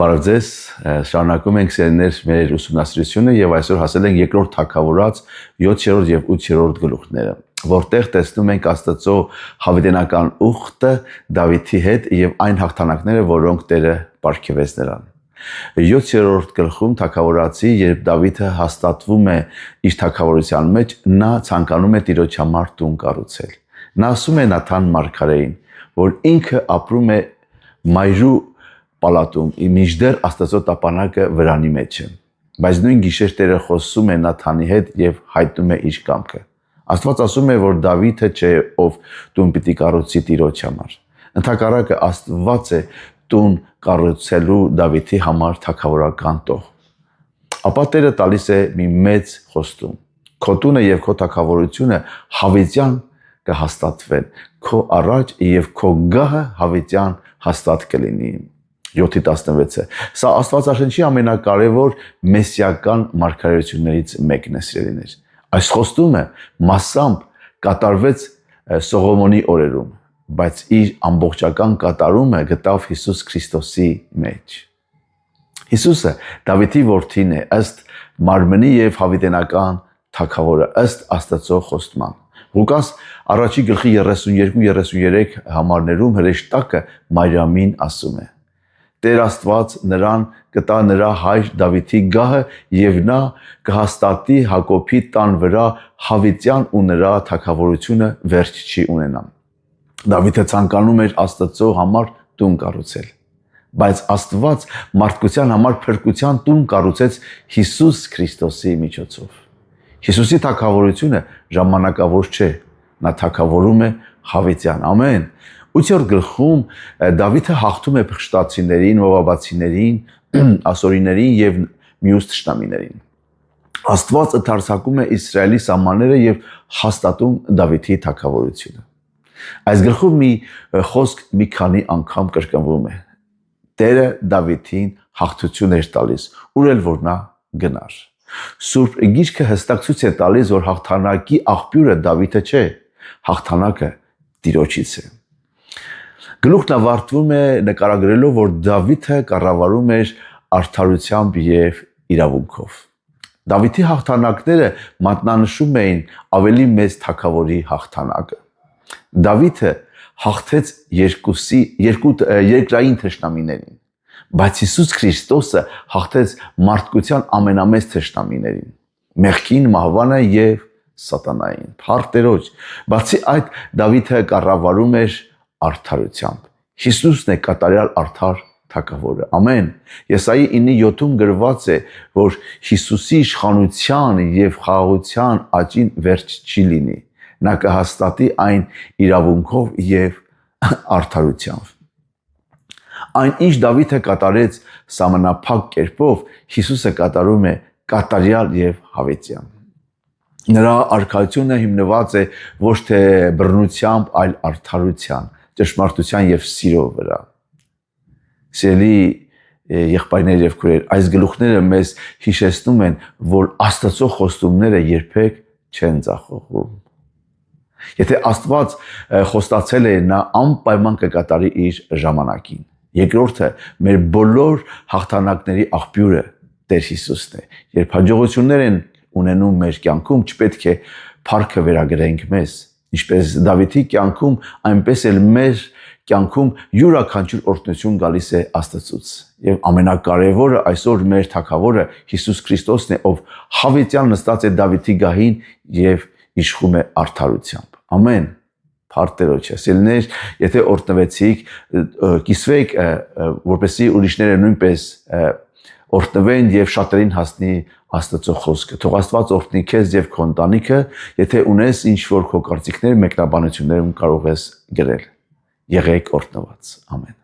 Բարև ձեզ, շարունակում ենք սերներ մեր ուսումնասիրությունը եւ այսօր հասել ենք երկրորդ թագավորաց 7-րդ եւ 8-րդ գլուխները, որտեղ տեսնում ենք Աստծո հավիտենական ուխտը Դավիթի հետ եւ այն հաղթանակները, որոնք Տերը պարգևեց նրան։ 7-րդ գլխում թագավորացի, երբ Դավիթը հաստատվում է իր թագավորության մեջ, նա ցանկանում է Տիրոջ համար տուն կառուցել։ Նա ասում է Նաթան մարգարեին, որ ինքը ապրում է մայրու պալատում, մինչդեռ Աստծո տապանակը վրանի մեջ է։ Բայց նույն գիշեր Տերը խոսում է Նաթանի հետ եւ հայտնում է իր կամքը։ Աստված ասում է, որ Դավիթը չէ, ով տուն պիտի կառուցի Տիրոջ համար։ Ընդհակառակը Աստված է տուն կառուցելու Դավիթի համար թագավորական տող։ Ապա Տերը տալիս է մի մեծ խոստում։ Քո տունը եւ քո թագավորությունը հավիտյան կհաստատվեն, քո առաջ եւ քո գահը հավիտյան հաստատ կլինի։ 7:16 Սա Աստվածաշնչի ամենակարևոր մեսիական մարգարեություններից մեկն է, սիրելիներ։ Այս խոստումը մասամբ կատարվեց Սողոմոնի օրերում, բայց իր ամբողջական կատարումը գտավ Հիսուս Քրիստոսի մեջ։ Հիսուսը Դավիթի որդին է, ըստ մարմնի եւ հավիտենական թագավորը, ըստ Աստծո խոստման։ Ղուկաս 1:32-33 համարներում հրեշտակը Մարիամին ասում է. Տեր Աստված նրան կտա նրա հայր Դավիթի գահը եւ նա կհաստատի Հակոբի տան վրա հավիտյան ու նրա թագավորությունը վերջ չի ունենա։ Դավիթը ցանկանում էր Աստծո համար տուն կառուցել, բայց Աստված մարդկության համար փրկության տուն կառուցեց Հիսուս Քրիստոսի միջոցով։ Հիսուսի թագավորությունը ժամանակավոր չէ, նա թագավորում է հավիտյան։ Ամեն։ 8-րդ գլխում Դավիթը հաղթում է փղշտացիներին, մովաբացիներին, ասորիներին եւ մյուս թշնամիներին։ Աստված ընդարձակում է Իսրայելի սահմանները եւ հաստատում Դավիթի թագավորությունը։ Այս գլխում մի խոսք մի քանի անգամ կրկնվում է։ Տերը Դավիթին հաղթություն էր տալիս, ուր էլ որ նա գնար։ Սուրբ Գիրքը հստակ ցույց է տալիս, որ հաղթանակի աղբյուրը Դավիթը չէ, հաղթանակը Տիրոջից է։ Գլուխն ավարտվում է նկարագրելով, որ Դավիթը կառավարում էր արդարությամբ եւ իրավունքով։ Դավիթի հաղթանակները մատնանշում էին ավելի մեծ թագավորի հաղթանակը։ Դավիթը հաղթեց երկու երկրային թշնամիներին, բայց Հիսուս Քրիստոսը հաղթեց մարդկության ամենամեծ թշնամիներին՝ մեղքին, մահվանը եւ սատանային։ Փառք Տերոջ։ Բացի այդ, Դավիթը կառավարում էր արդարությամբ։ Հիսուսն է կատարյալ արդար թագավորը։ Ամեն։ Եսայի 9:7-ում գրված է, որ Հիսուսի իշխանության եւ խաղաղության աճին վերջ չի լինի։ Նա կհաստատի այն իրավունքով եւ արդարությամբ։ Այն ինչ Դավիթը կատարեց սահմանափակ կերպով, Հիսուսը կատարում է կատարյալ եւ հավիտյան։ Նրա արքայությունը հիմնված է ոչ թե բռնությամբ, այլ արդարության, ճշմարտության եւ սիրո վրա։ Սիրելի եղբայրներ եւ քույրեր, այս գլուխները մեզ հիշեցնում են, որ Աստծո խոստումները երբեք չեն ձախողվում։ Եթե Աստված խոստացել է, նա անպայման կկատարի իր ժամանակին։ Երկրորդը, մեր բոլոր հաղթանակների աղբյուրը Տեր Հիսուսն է։ Երբ հաջողություններ են ունենում մեր կյանքում, չպետք է փառքը վերագրենք մեզ։ Ինչպես Դավիթի կյանքում, այնպես էլ մեր կյանքում յուրաքանչյուր օրհնություն գալիս է Աստծուց։ Եվ ամենակարևորը այսօր մեր թագավորը Հիսուս Քրիստոսն է, ով հավիտյան նստած է Դավիթի գահին եւ իշխում է արդարությամբ։ Ամեն։ Փառք Տերոջը։ Սիրելիներ, եթե օրհնվեցիք, կիսվեք, որպեսզի ուրիշները նույնպես օրհնվեն եւ շատերին հասնի Աստծո խոսքը։ Թող Աստված օրհնի քեզ եւ քո ընտանիքը, եթե ունես ինչ-որ քո կարծիքներ, մեկնաբանություններում կարող ես գրել։ Եղեք օրհնված։ Ամեն։